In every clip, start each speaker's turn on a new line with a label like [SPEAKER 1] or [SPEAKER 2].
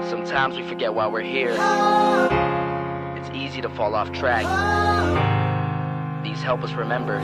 [SPEAKER 1] Sometimes we forget why we're here. It's easy to fall off track. These help us remember.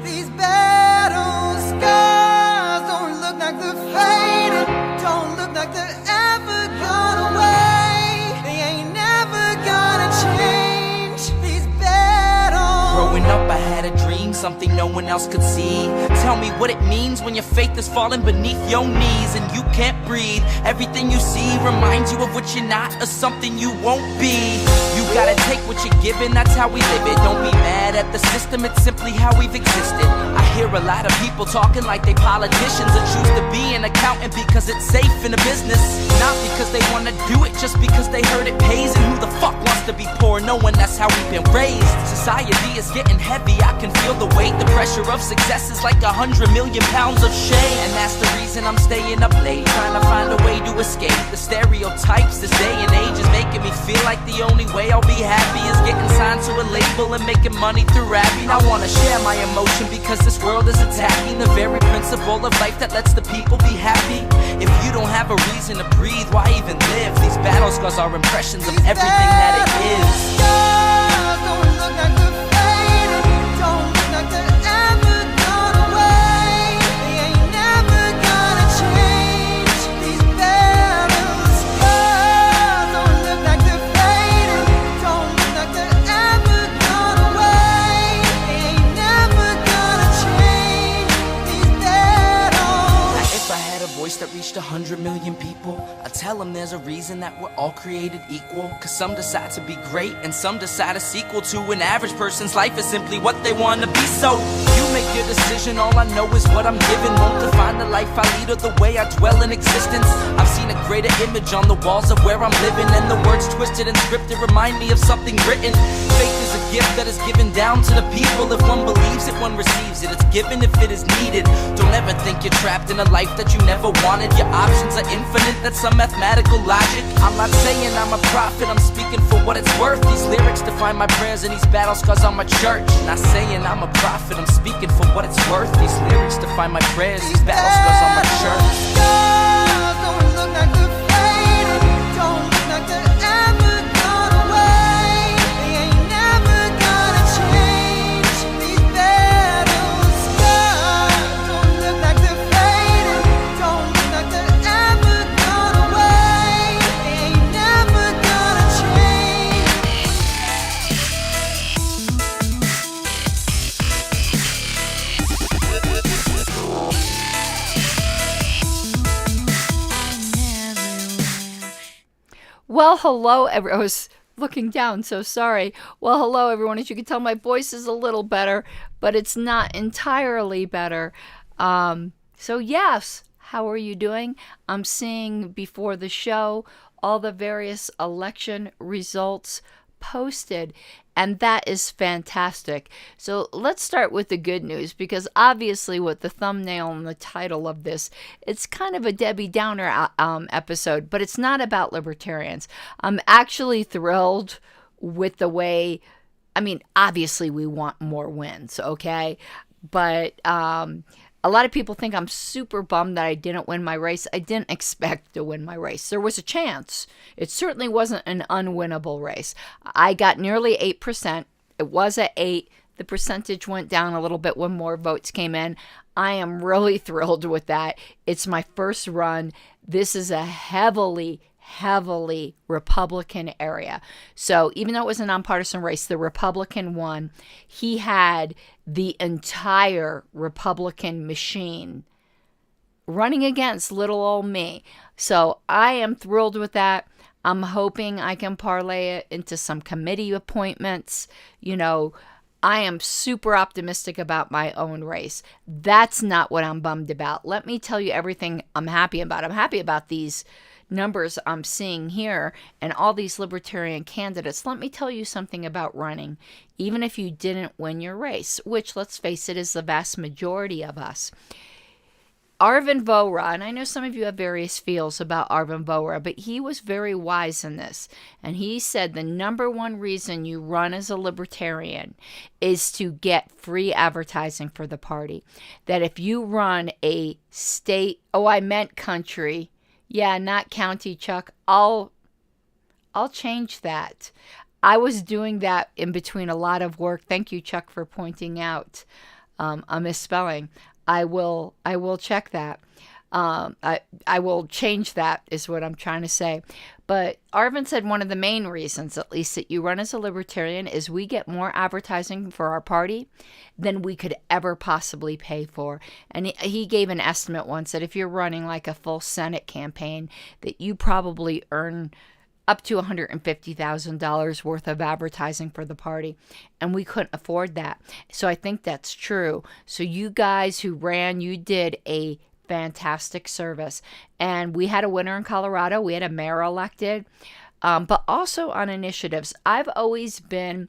[SPEAKER 2] These battle scars don't look like they're faded, don't look like they're ever gone away. They ain't never gonna change. These battles.
[SPEAKER 3] Growing up, I had a dream, something no one else could see. Tell me what it means when your faith is falling beneath your knees and you can't breathe. Everything you see reminds you of what you're not or something you won't be. You gotta take what you're given, that's how we live it. Don't be mad at the system, it's simply how we've existed. I hear a lot of people talking like they politicians and choose to be an accountant because it's safe in a business. Not because they wanna do it, just because they heard it pays. And who the fuck wants to be poor knowing that's how we've been raised? Society is getting heavy, I can feel the weight. The pressure of success is like 100 million pounds of shame. And that's the reason I'm staying up late, trying to find a way to escape the stereotypes this day and age is making me feel like the only way I'll be happy is getting signed to a label and making money through rapping. I wanna share my emotion because this world is attacking the very principle of life that lets the people be happy. If you don't have a reason to breathe, why even live? These battle scars are impressions of everything that it is.
[SPEAKER 2] Don't look like they're faded, don't look like they're ever gone away. They ain't never gonna change. These battle scars don't look like they're faded, don't look like they're ever gone away. They ain't never gonna change. These battles.
[SPEAKER 3] If I had a voice that reached 100 million people, I'd tell them there's a reason that we're all created equal. Cause some decide to be great and some decide a sequel to an average person's life is simply what they want to be. So you make your decision, all I know is what I'm given. Won't define the life I lead or the way I dwell in existence. I've seen a greater image on the walls of where I'm living, and the words twisted and scripted remind me of something written. Faith is a gift that is given down to the people. If one believes it, one receives it. It's given if it is needed. Don't ever think you're trapped in a life that you never wanted. Your options are infinite, that's some mathematical logic. I'm not saying I'm a prophet, I'm speaking for what it's worth. These lyrics define my prayers and these battle scars on my church. Not saying I'm a prophet, I'm speaking for what it's worth. These lyrics define my prayers, these battle scars on my church.
[SPEAKER 2] Don't look like they're faded, don't look like they're ever gone away. They ain't never gonna change. These battle scars don't look like they're faded, don't look like they're ever gone away. They ain't never gonna change.
[SPEAKER 4] Well, hello, I was looking down, so sorry. Well, hello, everyone. As you can tell, my voice is a little better, but it's not entirely better. So, yes, how are you doing? I'm seeing before the show all the various election results posted, and that is fantastic. So let's start with the good news, because obviously with the thumbnail and the title of this, it's kind of a Debbie Downer episode, but it's not about libertarians. I'm actually thrilled with the way, I mean, obviously we want more wins, okay? But a lot of people think I'm super bummed that I didn't win my race. I didn't expect to win my race. There was a chance. It certainly wasn't an unwinnable race. I got nearly 8%. It was at 8. The percentage went down a little bit when more votes came in. I am really thrilled with that. It's my first run. This is a heavily Republican area. So even though it was a nonpartisan race, the Republican won. He had the entire Republican machine running against little old me. So I am thrilled with that. I'm hoping I can parlay it into some committee appointments. You know, I am super optimistic about my own race. That's not what I'm bummed about. Let me tell you everything I'm happy about. I'm happy about these numbers I'm seeing here and all these libertarian candidates. Let me tell you something about running, even if you didn't win your race, which, let's face it, is the vast majority of us. Arvin Vohra, and I know some of you have various feels about Arvin Vohra, but he was very wise in this. And he said the number one reason you run as a libertarian is to get free advertising for the party. That if you run a state, country, Yeah, not county, Chuck. I'll change that. I was doing that in between a lot of work. Thank you, Chuck, for pointing out a misspelling. I will check that. I will change that is what I'm trying to say. But Arvin said one of the main reasons, at least, that you run as a libertarian is we get more advertising for our party than we could ever possibly pay for. And he gave an estimate once that if you're running like a full Senate campaign, that you probably earn up to $150,000 worth of advertising for the party, and we couldn't afford that. So I think that's true. So you guys who ran, you did a fantastic service. And we had a winner in Colorado. We had a mayor elected, but also on initiatives. I've always been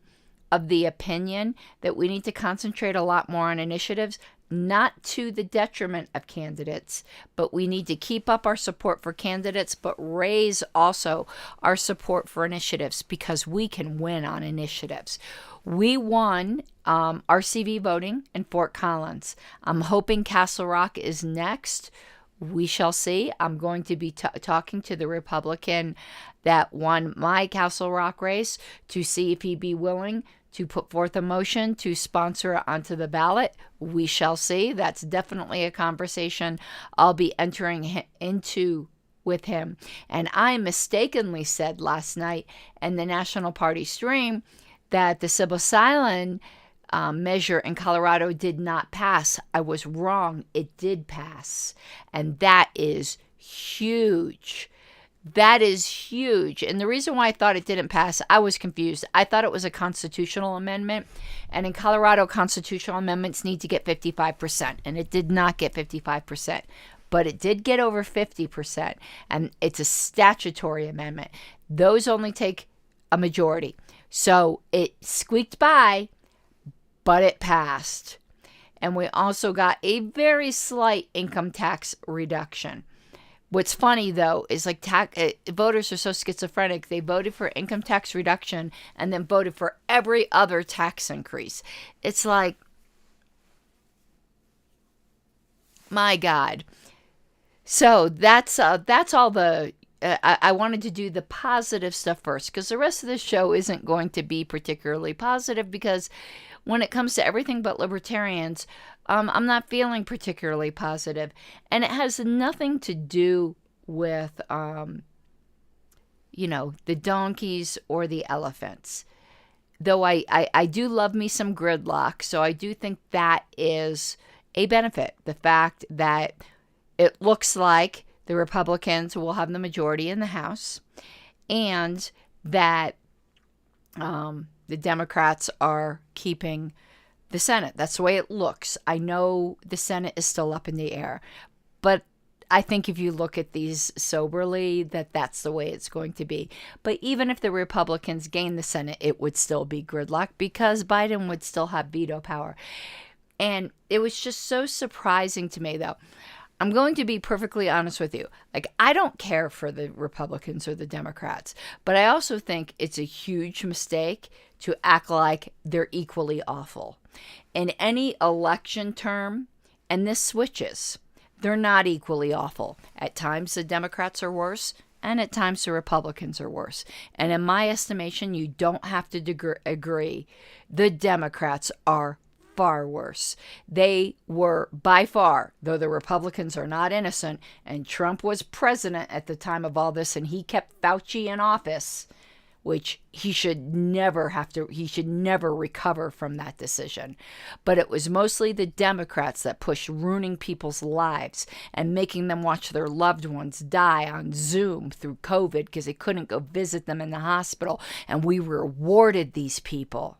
[SPEAKER 4] of the opinion that we need to concentrate a lot more on initiatives, not to the detriment of candidates, but we need to keep up our support for candidates, but raise also our support for initiatives, because we can win on initiatives. We won RCV voting in Fort Collins. I'm hoping Castle Rock is next. We shall see. I'm going to be talking to the Republican that won my Castle Rock race to see if he'd be willing to put forth a motion to sponsor it onto the ballot. We shall see. That's definitely a conversation I'll be entering into with him. And I mistakenly said last night in the National Party stream that the psilocybin measure in Colorado did not pass. I was wrong. It did pass. And that is huge. That is huge. And the reason why I thought it didn't pass, I was confused. I thought it was a constitutional amendment. And in Colorado, constitutional amendments need to get 55%. And it did not get 55%. But it did get over 50%. And it's a statutory amendment. Those only take a majority. So it squeaked by, but it passed. And we also got a very slight income tax reduction. What's funny, though, is like voters are so schizophrenic. They voted for income tax reduction and then voted for every other tax increase. It's like, my God. So that's all the... I wanted to do the positive stuff first, because the rest of the show isn't going to be particularly positive, because when it comes to everything but libertarians, I'm not feeling particularly positive. And it has nothing to do with, the donkeys or the elephants. Though I do love me some gridlock, so I do think that is a benefit. The fact that it looks like the Republicans will have the majority in the House, and that the Democrats are keeping the Senate. That's the way it looks. I know the Senate is still up in the air, but I think if you look at these soberly, that's the way it's going to be. But even if the Republicans gain the Senate, it would still be gridlock, because Biden would still have veto power. And it was just so surprising to me, though. I'm going to be perfectly honest with you. Like, I don't care for the Republicans or the Democrats, but I also think it's a huge mistake to act like they're equally awful. In any election term, and this switches, they're not equally awful. At times the Democrats are worse, and at times the Republicans are worse. And in my estimation, you don't have to agree. The Democrats are far worse. They were by far, though the Republicans are not innocent, and Trump was president at the time of all this, and he kept Fauci in office, which he should never recover from that decision. But it was mostly the Democrats that pushed ruining people's lives and making them watch their loved ones die on Zoom through COVID because they couldn't go visit them in the hospital, and we rewarded these people.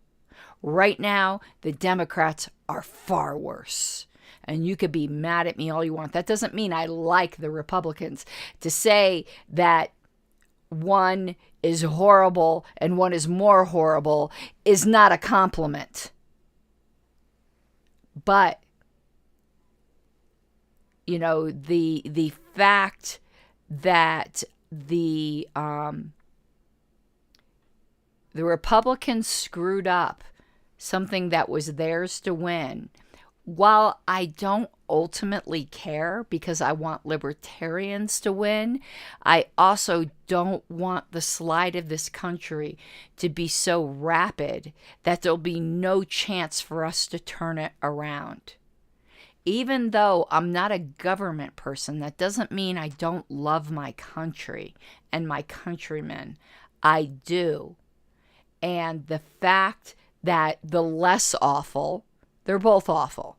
[SPEAKER 4] Right now, the Democrats are far worse. And you could be mad at me all you want. That doesn't mean I like the Republicans. To say that one is horrible and one is more horrible is not a compliment. But, the fact that the Republicans screwed up something that was theirs to win, while I don't ultimately care because I want libertarians to win. I also don't want the slide of this country to be so rapid that there'll be no chance for us to turn it around. Even though I'm not a government person, that doesn't mean I don't love my country and my countrymen. I do. And the fact that the less awful, they're both awful,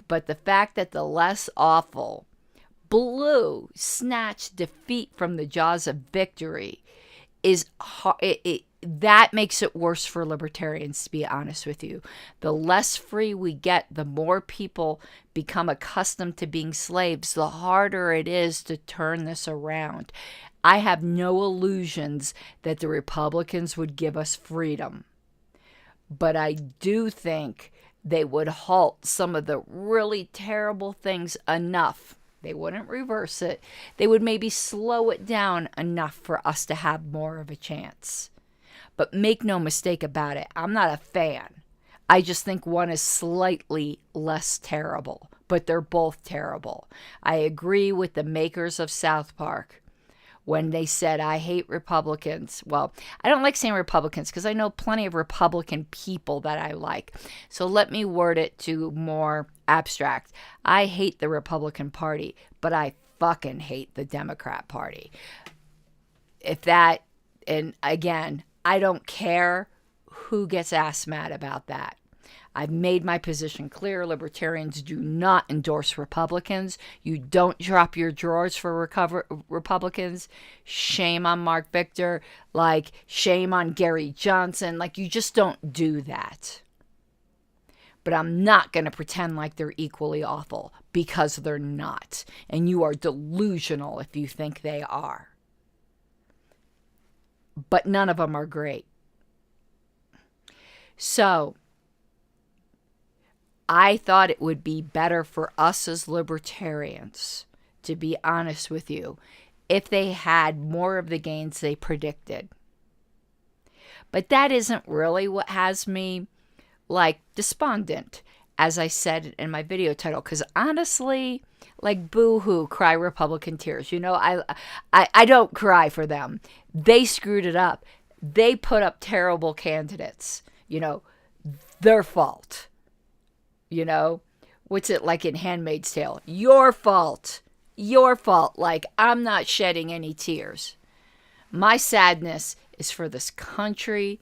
[SPEAKER 4] but the fact that the less awful blue snatched defeat from the jaws of victory is that makes it worse for libertarians, to be honest with you. The less free we get, the more people become accustomed to being slaves, the harder it is to turn this around. I have no illusions that the Republicans would give us freedom, but I do think they would halt some of the really terrible things enough. They wouldn't reverse it. They would maybe slow it down enough for us to have more of a chance. But make no mistake about it, I'm not a fan. I just think one is slightly less terrible, but they're both terrible. I agree with the makers of South Park when they said, I hate Republicans. Well, I don't like saying Republicans because I know plenty of Republican people that I like. So let me word it to more abstract. I hate the Republican Party, but I fucking hate the Democrat Party. And again, I don't care who gets ass mad about that. I've made my position clear. Libertarians do not endorse Republicans. You don't drop your drawers for Republicans. Shame on Mark Victor. Like, shame on Gary Johnson. Like, you just don't do that. But I'm not going to pretend like they're equally awful, because they're not. And you are delusional if you think they are. But none of them are great. So I thought it would be better for us as libertarians, to be honest with you, if they had more of the gains they predicted. But that isn't really what has me, like, despondent, as I said in my video title, because honestly, like, boo-hoo, cry Republican tears. You know, I don't cry for them. They screwed it up. They put up terrible candidates. You know, their fault. You know, what's it like in Handmaid's Tale? Your fault. Your fault. Like, I'm not shedding any tears. My sadness is for this country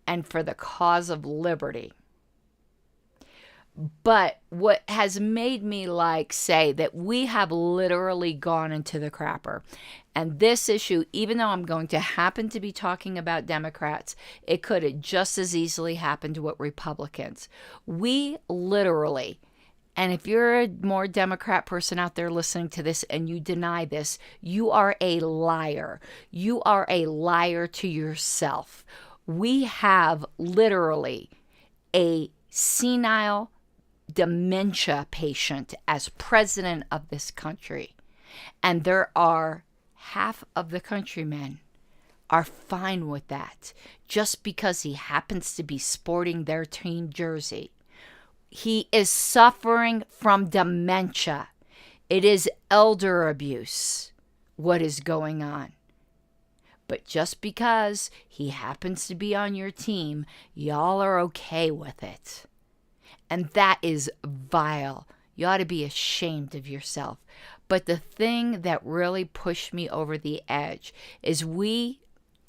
[SPEAKER 4] and for the cause of liberty. But what has made me say that we have literally gone into the crapper. And this issue, even though I'm going to happen to be talking about Democrats, it could have just as easily happened with Republicans. We literally, and if you're a more Democrat person out there listening to this and you deny this, you are a liar. You are a liar to yourself. We have literally a senile dementia patient as president of this country. And there are half of the countrymen are fine with that just because he happens to be sporting their team jersey. He is suffering from dementia. It is elder abuse, what is going on. But just because he happens to be on your team, y'all are okay with it. And that is vile. You ought to be ashamed of yourself. But the thing that really pushed me over the edge is we,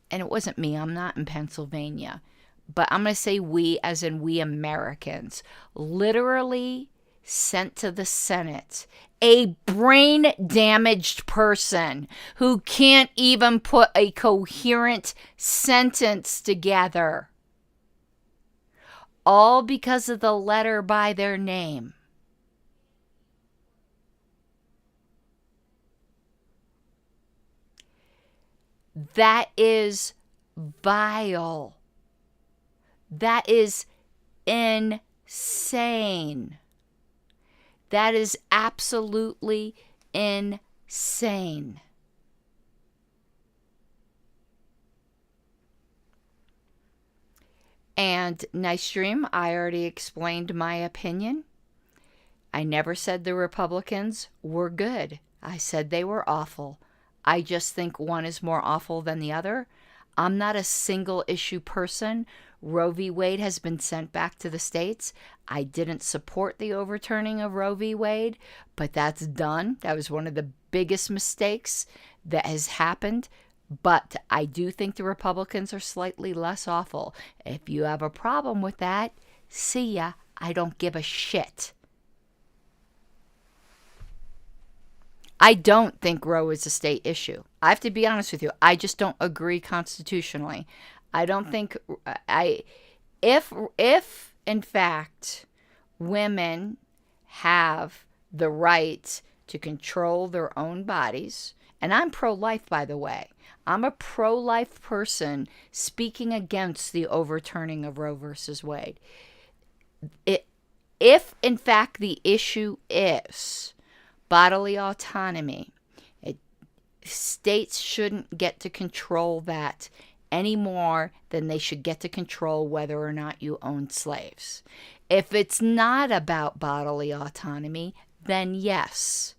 [SPEAKER 4] and it wasn't me, I'm not in Pennsylvania, but I'm going to say we as in we Americans, literally sent to the Senate a brain-damaged person who can't even put a coherent sentence together. All because of the letter by their name. That is vile. That is insane. That is absolutely insane. And nice dream, I already explained my opinion. I never said the Republicans were good. I said they were awful. I just think one is more awful than the other. I'm not a single issue person. Roe v. Wade has been sent back to the states. I didn't support the overturning of Roe v. Wade, but that's done. That was one of the biggest mistakes that has happened. But I do think the Republicans are slightly less awful. If you have a problem with that, see ya. I don't give a shit. I don't think Roe is a state issue. I have to be honest with you. I just don't agree constitutionally. I don't think if in fact women have the right to control their own bodies, and I'm pro-life, by the way. I'm a pro-life person speaking against the overturning of Roe versus Wade. If in fact the issue is bodily autonomy, states shouldn't get to control that any more than they should get to control whether or not you own slaves. If it's not about bodily autonomy, then yes.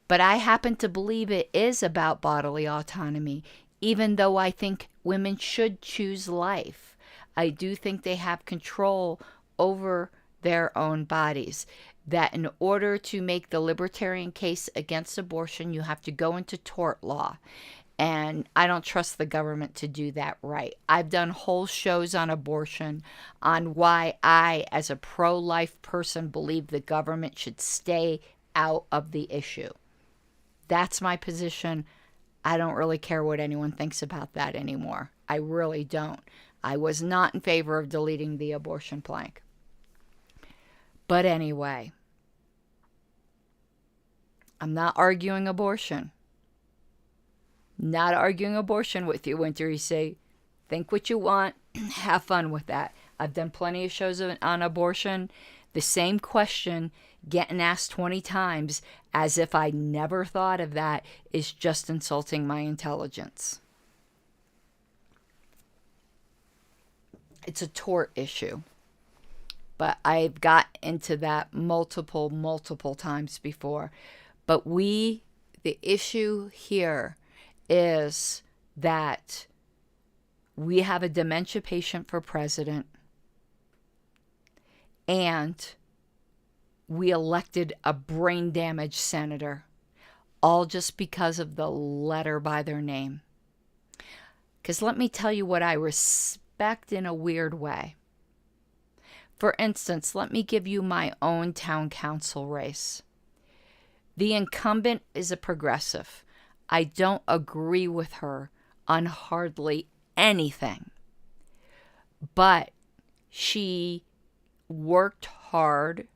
[SPEAKER 4] But I happen to believe it is about bodily autonomy, even though I think women should choose life. I do think they have control over their own bodies. That in order to make the libertarian case against abortion, you have to go into tort law. And I don't trust the government to do that right. I've done whole shows on abortion, on why I, as a pro-life person, believe the government should stay out of the issue. That's my position. I don't really care what anyone thinks about that anymore. I really don't. I was not in favor of deleting the abortion plank. But anyway, I'm not arguing abortion. Not arguing abortion with you, Winter. You say, think what you want, have fun with that. I've done plenty of shows on abortion. The same question getting asked 20 times as if I never thought of that is just insulting my intelligence. It's a tort issue. But I've got into that multiple times before. But the issue here is that we have a dementia patient for president, and we elected a brain damaged senator, all just because of the letter by their name. Because let me tell you what I respect in a weird way. For instance, let me give you my own town council race. The incumbent is a progressive. I don't agree with her on hardly anything. But she worked hard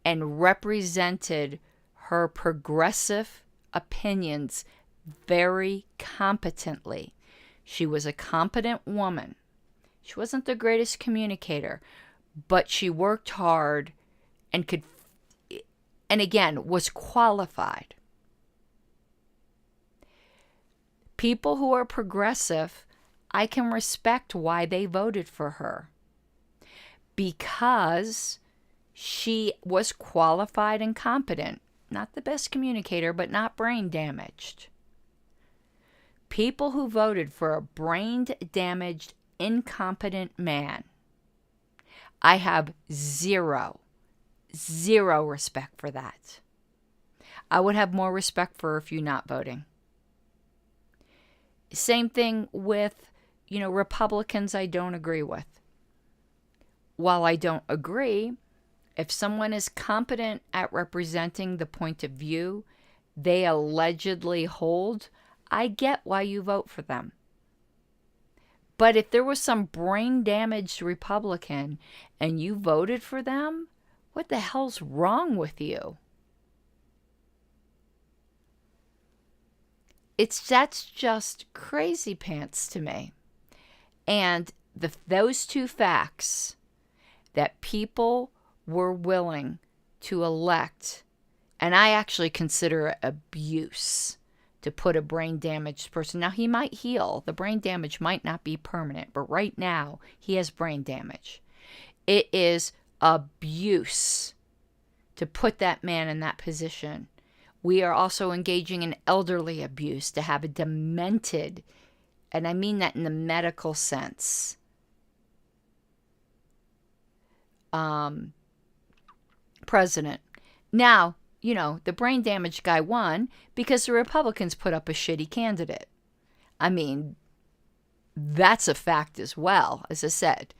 [SPEAKER 4] and represented her progressive opinions very competently. She was a competent woman. She wasn't the greatest communicator, but she worked hard and again, was qualified. People who are progressive, I can respect why they voted for her. Because she was qualified and competent. Not the best communicator, but not brain damaged. People who voted for a brain damaged, incompetent man, I have zero respect for that. I would have more respect for her if you're not voting. Same thing with, Republicans I don't agree with. While I don't agree, if someone is competent at representing the point of view they allegedly hold, I get why you vote for them. But if there was some brain-damaged Republican and you voted for them, what the hell's wrong with you? That's just crazy pants to me. And those two facts, that people were willing to elect, and I actually consider it abuse to put a brain-damaged person. Now, he might heal. The brain damage might not be permanent, but right now, he has brain damage. It is abuse to put that man in that position. We are also engaging in elderly abuse to have a demented, and I mean that in the medical sense, president. Now, the brain damaged guy won because the Republicans put up a shitty candidate. I mean, that's a fact as well. As I said,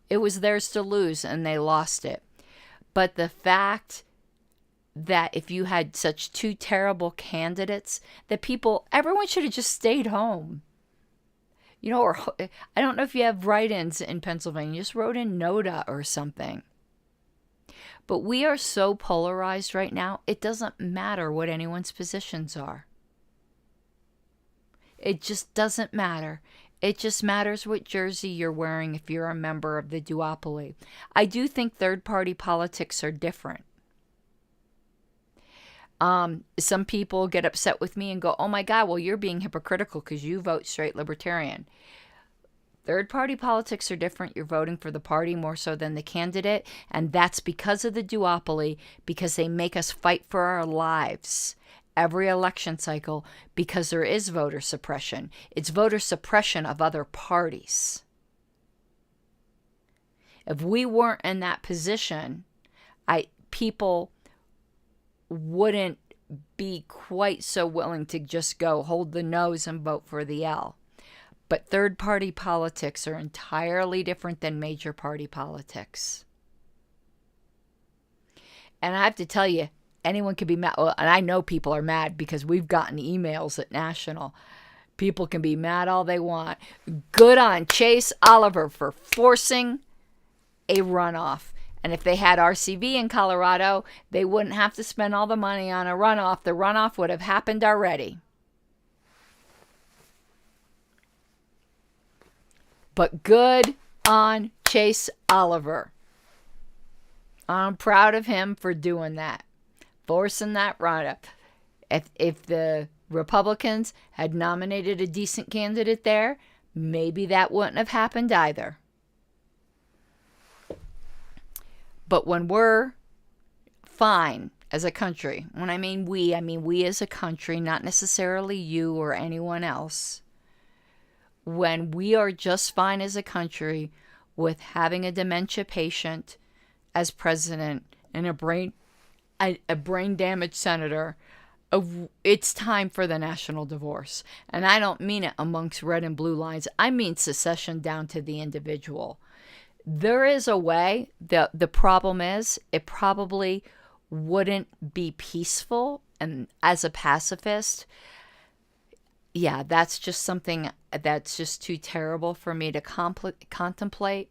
[SPEAKER 4] it was theirs to lose and they lost it. But the fact that if you had such two terrible candidates, that everyone should have just stayed home. Or I don't know if you have write-ins in Pennsylvania, just wrote in NODA or something. But we are so polarized right now, it doesn't matter what anyone's positions are. It just doesn't matter. It just matters what jersey you're wearing if you're a member of the duopoly. I do think third-party politics are different. Some people get upset with me and go, oh my God, well, you're being hypocritical because you vote straight Libertarian. Third-party politics are different. You're voting for the party more so than the candidate, and that's because of the duopoly, because they make us fight for our lives every election cycle because there is voter suppression. It's voter suppression of other parties. If we weren't in that position, people wouldn't be quite so willing to just go hold the nose and vote for the L. But third-party politics are entirely different than major party politics. And I have to tell you, anyone can be mad. Well, and I know people are mad because we've gotten emails at National. People can be mad all they want. Good on Chase Oliver for forcing a runoff. And if they had RCV in Colorado, they wouldn't have to spend all the money on a runoff. The runoff would have happened already. But good on Chase Oliver. I'm proud of him for doing that, forcing that runoff. If the Republicans had nominated a decent candidate there, maybe that wouldn't have happened either. But when we're fine as a country, when I mean we as a country, not necessarily you or anyone else. When we are just fine as a country with having a dementia patient as president and a brain damaged senator, it's time for the national divorce. And I don't mean it amongst red and blue lines. I mean secession down to the individual. There is a way. The problem is it probably wouldn't be peaceful. And as a pacifist, yeah, that's just something that's just too terrible for me to contemplate.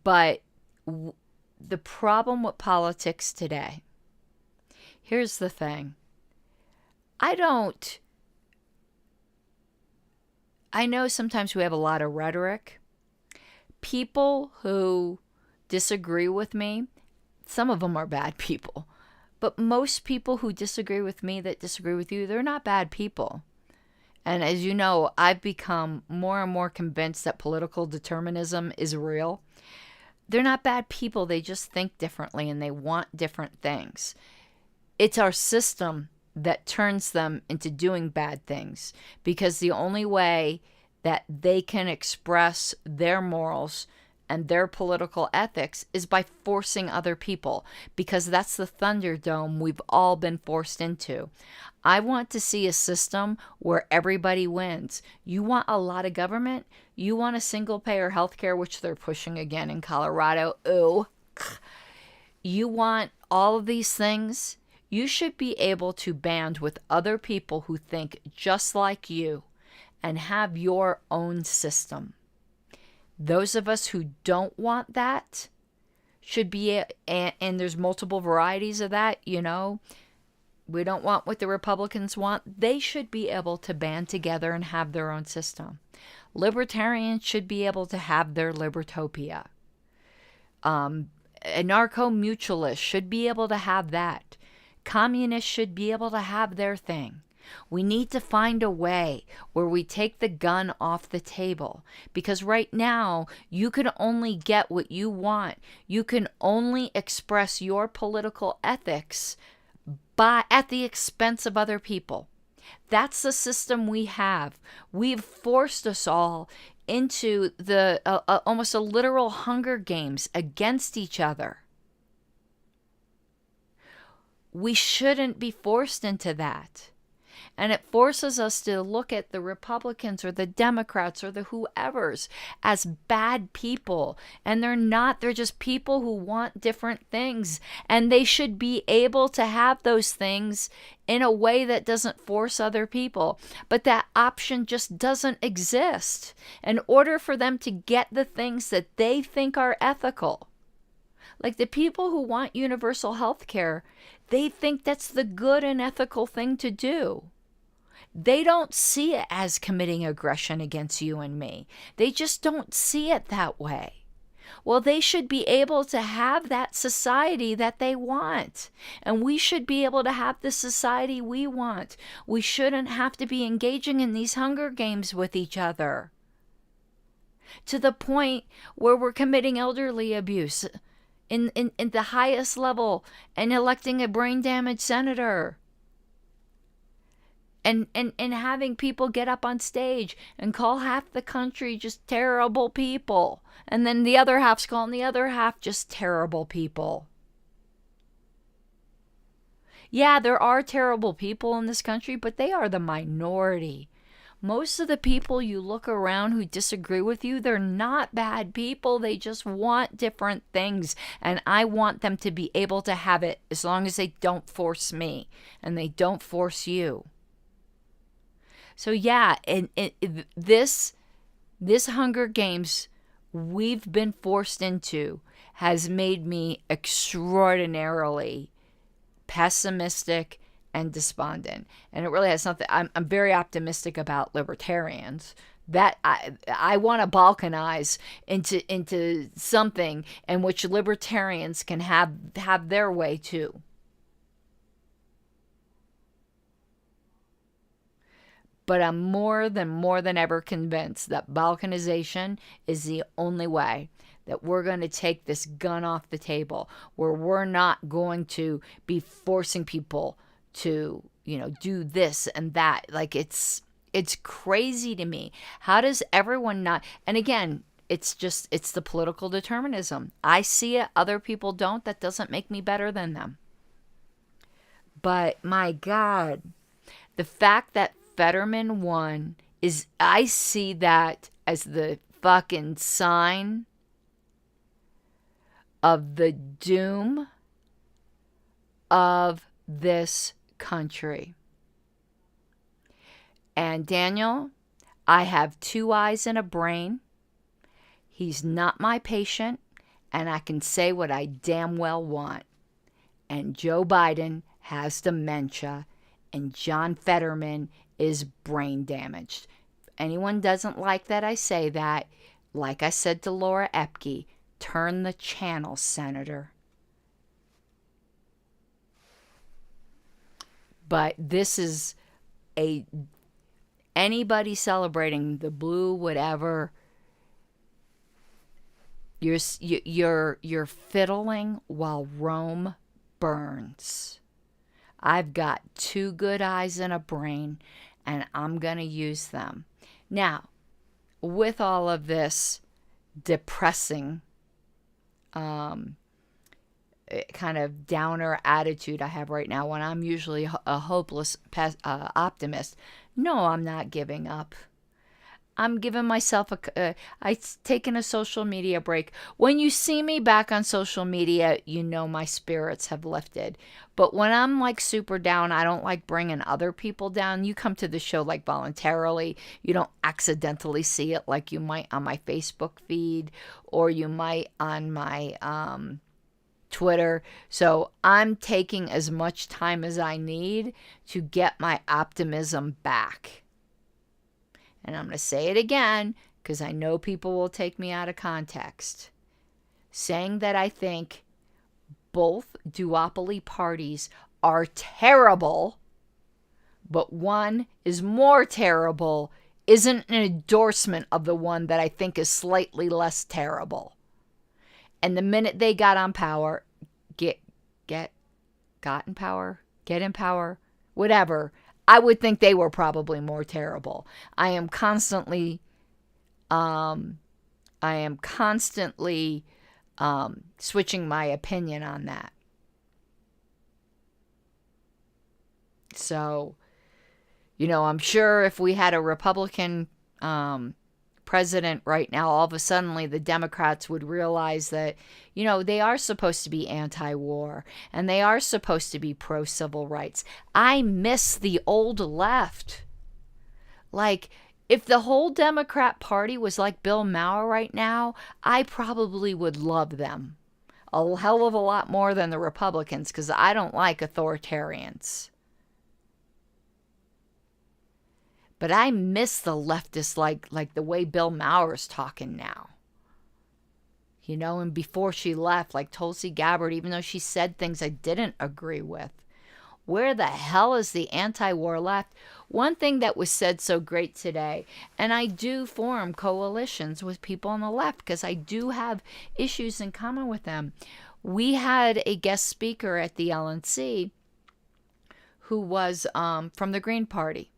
[SPEAKER 4] But the problem with politics today, here's the thing. I know sometimes we have a lot of rhetoric. People who disagree with me, some of them are bad people. But most people who disagree with me that disagree with you, they're not bad people. And as you know, I've become more and more convinced that political determinism is real. They're not bad people. They just think differently and they want different things. It's our system that turns them into doing bad things, because the only way that they can express their morals and their political ethics is by forcing other people, because that's the Thunderdome we've all been forced into. I want to see a system where everybody wins. You want a lot of government? You want a single-payer healthcare, which they're pushing again in Colorado. Ooh. You want all of these things? You should be able to band with other people who think just like you and have your own system. Those of us who don't want that should be, and there's multiple varieties of that, we don't want what the Republicans want. They should be able to band together and have their own system. Libertarians should be able to have their Libertopia. Anarcho-mutualists should be able to have that. Communists should be able to have their thing. We need to find a way where we take the gun off the table, because right now you can only get what you want. You can only express your political ethics at the expense of other people. That's the system we have. We've forced us all into the almost a literal Hunger Games against each other. We shouldn't be forced into that. And it forces us to look at the Republicans or the Democrats or the whoever's as bad people. And they're not. They're just people who want different things. And they should be able to have those things in a way that doesn't force other people. But that option just doesn't exist. In order for them to get the things that they think are ethical, like the people who want universal health care, they think that's the good and ethical thing to do. They don't see it as committing aggression against you and me. They just don't see it that way. Well, they should be able to have that society that they want. And we should be able to have the society we want. We shouldn't have to be engaging in these Hunger Games with each other, to the point where we're committing elderly abuse in the highest level and electing a brain damaged senator. And having people get up on stage and call half the country just terrible people. And then the other half's calling the other half just terrible people. Yeah, there are terrible people in this country, but they are the minority. Most of the people you look around who disagree with you, they're not bad people. They just want different things. And I want them to be able to have it as long as they don't force me and they don't force you. So yeah, and this Hunger Games we've been forced into has made me extraordinarily pessimistic and despondent. And it really has something. I'm very optimistic about libertarians. That I want to balkanize into something in which libertarians can have their way too. But I'm more than ever convinced that balkanization is the only way that we're going to take this gun off the table, where we're not going to be forcing people to, do this and that. Like it's crazy to me. How does everyone not? And again, it's the political determinism. I see it, other people don't. That doesn't make me better than them. But my God, the fact that Fetterman won I see that as the fucking sign of the doom of this country. And Daniel, I have 2 eyes and a brain. He's not my patient, and I can say what I damn well want. And Joe Biden has dementia, and John Fetterman is brain damaged. If anyone doesn't like that I say that, like I said to Laura Epke, turn the channel, Senator. But this is anybody celebrating the blue whatever, you're fiddling while Rome burns. I've got 2 good eyes and a brain, and I'm going to use them. Now, with all of this depressing kind of downer attitude I have right now, when I'm usually a hopeless optimist, no, I'm not giving up. I'm giving myself I've taken a social media break. When you see me back on social media, my spirits have lifted. But when I'm like super down, I don't like bringing other people down. You come to the show like voluntarily. You don't accidentally see it like you might on my Facebook feed or you might on my Twitter. So I'm taking as much time as I need to get my optimism back. And I'm going to say it again because I know people will take me out of context. Saying that I think both duopoly parties are terrible but one is more terrible isn't an endorsement of the one that I think is slightly less terrible. And the minute they got on power, get in power, whatever, I would think they were probably more terrible. I am constantly switching my opinion on that. So, I'm sure if we had a Republican president right now, all of a sudden the Democrats would realize that, they are supposed to be anti-war and they are supposed to be pro-civil rights. I miss the old left. Like, if the whole Democrat Party was like Bill Maher right now, I probably would love them a hell of a lot more than the Republicans, because I don't like authoritarians. But I miss the leftists like the way Bill Maher's talking now. And before she left, like Tulsi Gabbard, even though she said things I didn't agree with. Where the hell is the anti-war left? One thing that was said so great today, and I do form coalitions with people on the left because I do have issues in common with them. We had a guest speaker at the LNC who was from the Green Party.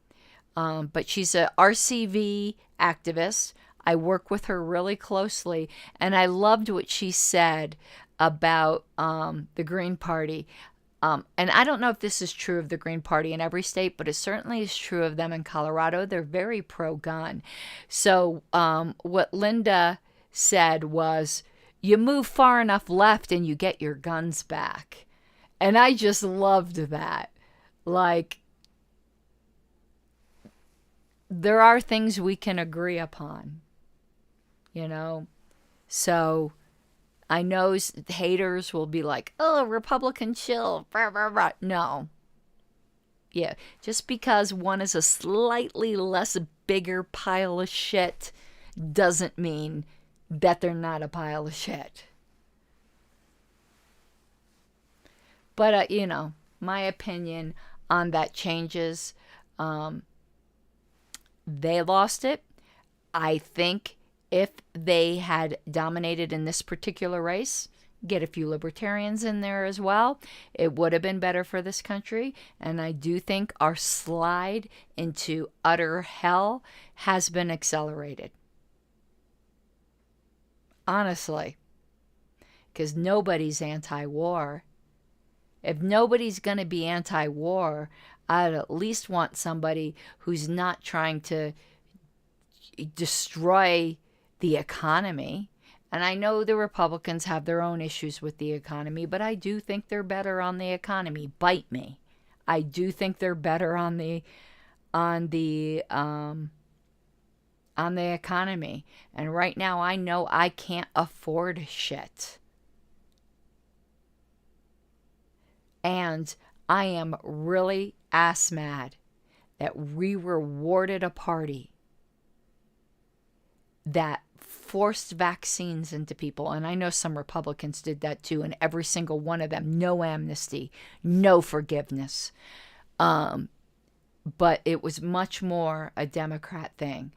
[SPEAKER 4] But she's a RCV activist. I work with her really closely, and I loved what she said about the Green Party. And I don't know if this is true of the Green Party in every state, but it certainly is true of them in Colorado. They're very pro-gun. So what Linda said was, you move far enough left and you get your guns back. And I just loved that. Like, there are things we can agree upon, So I know haters will be like, oh, Republican chill, blah, blah, blah. No. Yeah, just because one is a slightly less bigger pile of shit doesn't mean that they're not a pile of shit. But, my opinion on that changes. They lost it. I think if they had dominated in this particular race, get a few libertarians in there as well, it would have been better for this country. And I do think our slide into utter hell has been accelerated. Honestly. Because nobody's anti-war. If nobody's going to be anti-war, I'd at least want somebody who's not trying to destroy the economy. And I know the Republicans have their own issues with the economy, but I do think they're better on the economy. Bite me. I do think they're better on the economy. And right now I know I can't afford shit. And I am really ass mad that we rewarded a party that forced vaccines into people. And I know some Republicans did that too, and every single one of them, no amnesty, no forgiveness. But it was much more a Democrat thing.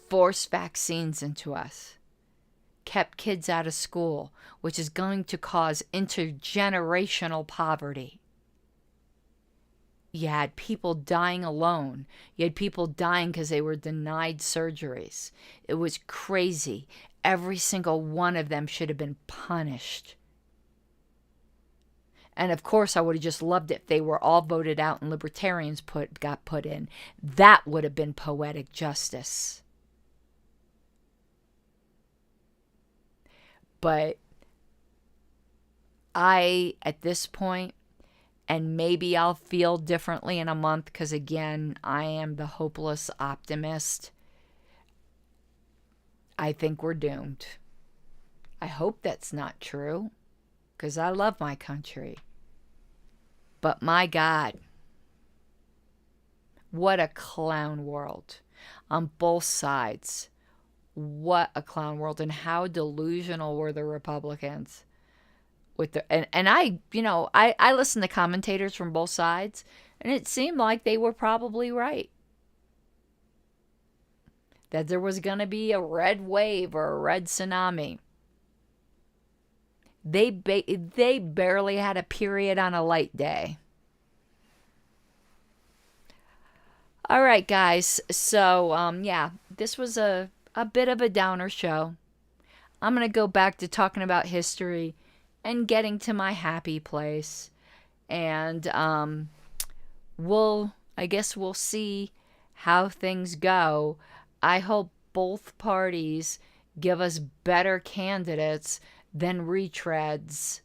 [SPEAKER 4] Forced vaccines into us. Kept kids out of school, which is going to cause intergenerational poverty. You had people dying alone. You had people dying because they were denied surgeries. It was crazy. Every single one of them should have been punished. And of course, I would have just loved it if they were all voted out and libertarians got put in. That would have been poetic justice. But at this point, and maybe I'll feel differently in a month because, again, I am the hopeless optimist. I think we're doomed. I hope that's not true because I love my country. But my God, what a clown world on both sides. What a clown world. And how delusional were the Republicans? with the and I listened to commentators from both sides, and it seemed like they were probably right. That there was going to be a red wave or a red tsunami. They barely had a period on a light day. All right, guys. So, yeah, this was a bit of a downer show. I'm going to go back to talking about history and getting to my happy place. And I guess we'll see how things go. I hope both parties give us better candidates than retreads.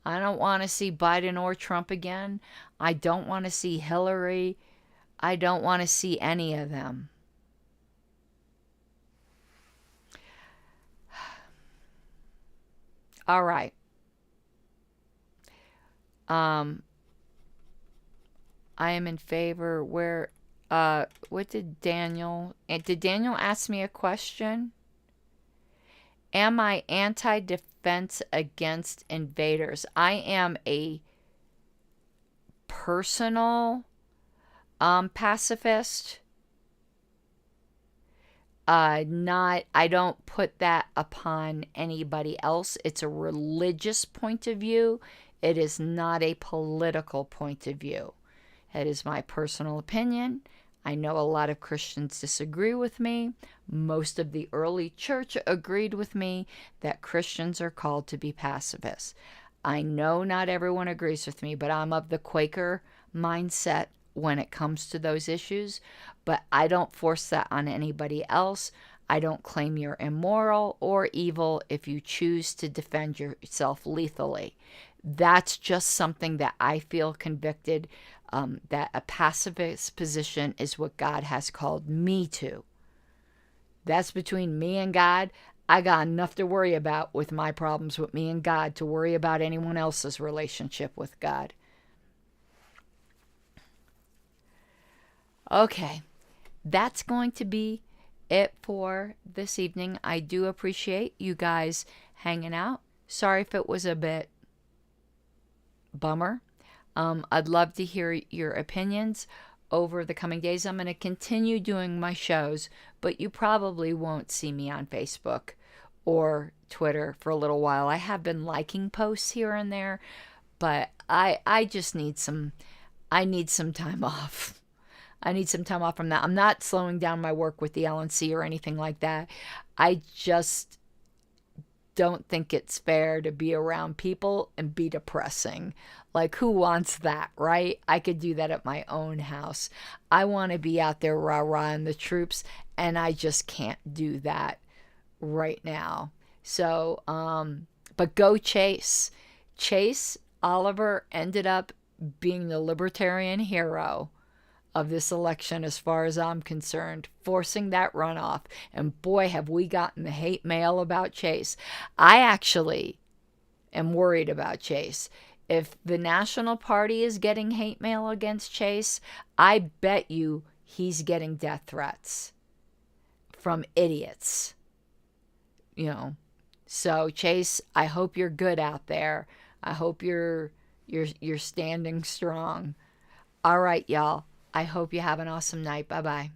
[SPEAKER 4] I don't want to see Biden or Trump again. I don't want to see Hillary. I don't want to see any of them. All right. I am in favor where what did Daniel ask me a question? Am I anti-defense against invaders? I am a personal pacifist. I don't put that upon anybody else. It's a religious point of view. It is not a political point of view. It is my personal opinion. I know a lot of Christians disagree with me. Most of the early church agreed with me that Christians are called to be pacifists. I know not everyone agrees with me, but I'm of the Quaker mindset when it comes to those issues. But I don't force that on anybody else. I don't claim you're immoral or evil if you choose to defend yourself lethally. That's just something that I feel convicted that a pacifist position is what God has called me to. That's between me and God. I got enough to worry about with my problems with me and God to worry about anyone else's relationship with God. Okay, that's going to be it for this evening. I do appreciate you guys hanging out. Sorry if it was a bit bummer. I'd love to hear your opinions over the coming days. I'm going to continue doing my shows, but you probably won't see me on Facebook or Twitter for a little while. I have been liking posts here and there, but I just need some time off. I need some time off from that. I'm not slowing down my work with the LNC or anything like that. I just don't think it's fair to be around people and be depressing. Like, who wants that, right? I could do that at my own house. I want to be out there rah-rahing the troops, and I just can't do that right now. So, but go Chase. Chase Oliver ended up being the Libertarian hero of this election as far as I'm concerned, forcing that runoff. And boy, have we gotten the hate mail about Chase. I actually am worried about Chase. If the National Party is getting hate mail against Chase, I bet you he's getting death threats from idiots. You know. So Chase, I hope you're good out there. I hope you're standing strong. All right, y'all. I hope you have an awesome night. Bye-bye.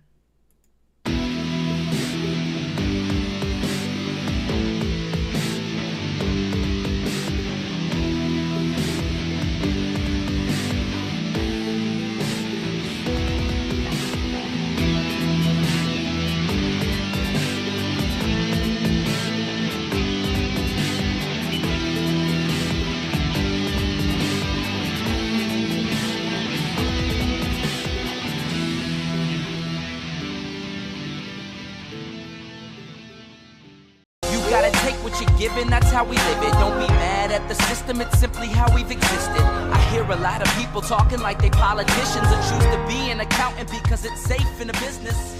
[SPEAKER 3] Given, that's how we live it. Don't be mad at the system, it's simply how we've existed. I hear a lot of people talking like they politicians and choose to be an accountant because it's safe in a business.